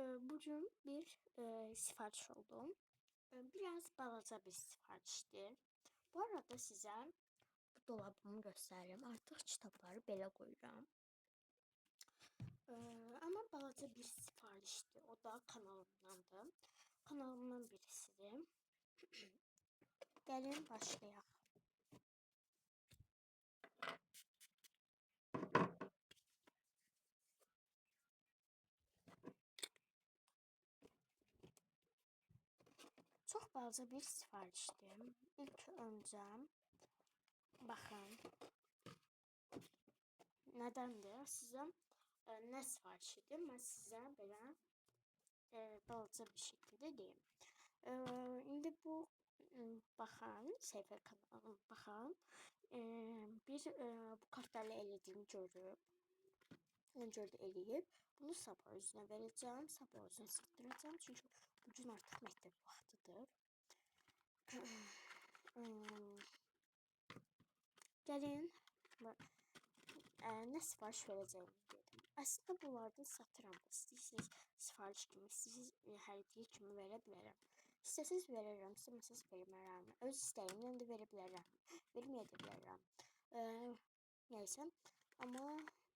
Bugün bir sipariş oldu. Biraz balaca bir sipariştir. Bu arada sizə bu dolabımı göstərirəm. Artıq kitabları belə qoyuram. Amma balaca bir siparişdir. O da kanalımdandır. Kanalımdan birisidir. Gəlin başlayaq. Çox balaca bir siparişdir. İlk öncə baxın. Nədəndir? Sizə nə sifariş edim? Mən sizə belə balaca bir şəkildə deyim. İndi bu baxın, səhifə kanalına baxın. Bir bu kartlarla elədiyimi gördü eləyib. Bunu sabah özünə verəcəm, sabah özünə sıxdıracağım. Çünki bugün artıq məktəb vaxtıdır. Gəlin, nə sifariş verəcəyimi dedim. Əslində bunlardan satıram da. İstəyirsiniz sifariş kimi, istəyirsiniz hədiyyə kimi verə bilərəm. İstəsəz verərəm, istəməsəz vermərəm. Öz istəyimlə də verə bilərəm, verməyə də bilərəm. Nəysə, amma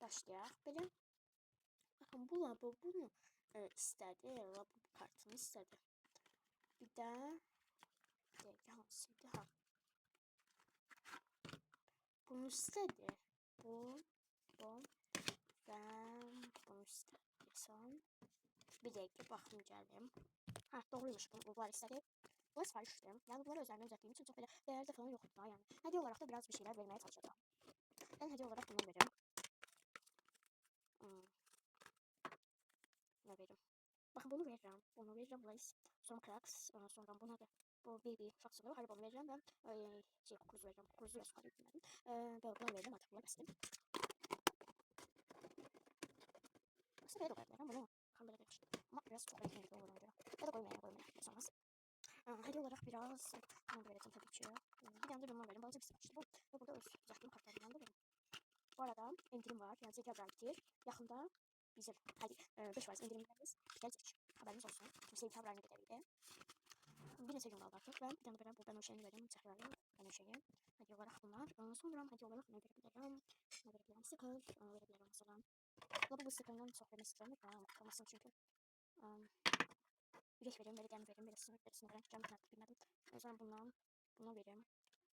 başlayaq belə. Baxın, bu labı bunu istədi, labı bu kartını istədi. Bir də dəqiqə hansıydı? Ha. Bunu istədi. Bu və bunu istədi. Son. Bir dəqiqə baxım gəlim. Ha, doğruymuş, bunlar istədi. Bunlar sifarişdir. Yəni bunları özlərimə düzəltdiyim üçün çox belə dəyərli də falan yoxdur da. Yəni hədiyyə olaraq da biraz bir şeylər verməyə çalışacağam. Mən hədiyyə olaraq bundan verirəm. Ne verim? Baxın, bunu verirəm. Bunu verirəm. Lays. Sonra Cracks. Sonra buna da bu baby şaxsıdır. Haribo verirəm və kukuruz verirəm. Kukuruzu ya sukarı bilmədim. Və bundan verirəm. Artıq bunlar bəsdir. Aslında belə də qoya bilərəm bunu. Baxın, belə demişdim. Amma biraz çox renkli olur ona görə. Ya da qoymaya. Yaşamaz. Hədiyyə olaraq biraz bunu verəcəm tabii ki. Bir dənə də bundan verim. Balaca bir siparişdir bu. Və burada öz düzəltdiyim kartlarımdan da verim. Bu arada indirim var. Yəni zirvə qalibdir. Yaxında bizim 5% indirimlərimiz bitəcək. Haberiniz olsun. Kimseye bir haber edildi. Bir neçə gün qaldı artıq və bir dənə belə bu bənövşəni verim. Çəhrayı bənövşəyi. Hədiyyə olaraq bunlar. Sonra hədiyyə olaraq nə verə bilərəm? Nə verə bilərəm? Sticker. Verə bilərəm mesela. Bu stickerdən çox vermək istəyirəm. Qalmasın çünki. Ürək verim, belə qəm verim, belə sinirlənəcəm, bilmədim. Sonra bundan verim.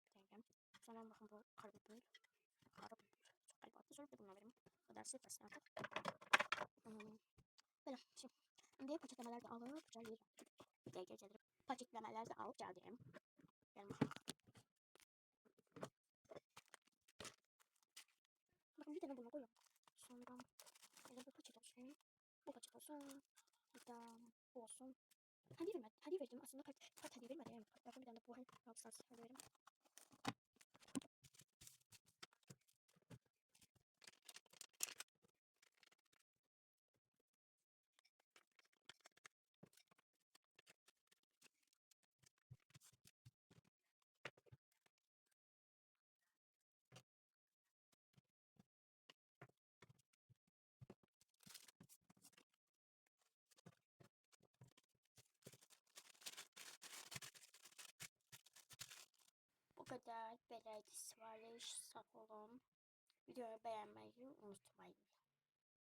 Bir dəqiqə. Sonra baxın bu karbonhidrat. Çok qalib adlı. Sonra bir de bundan verim. O kadar sırf artık. Böyle şimdi. İndi paketləmələr də alıb gəlirəm. Bir dəqiqə gəlirim. Paketləmələr də alıb gəldim. Gəlin baxaq. Bakın bir dənə bunu qoyum. Sonra elə bu paket olsun. Bu paket olsun. Bir də bu olsun. Hədiyyə verdim. Aslında kart hədiyyə vermədim. Kartlardan bir dənə bu hədiyyə verim. Bu kadar. Belediye sipariş. Sağ olun. Videoyu beğenmeyi unutmayın.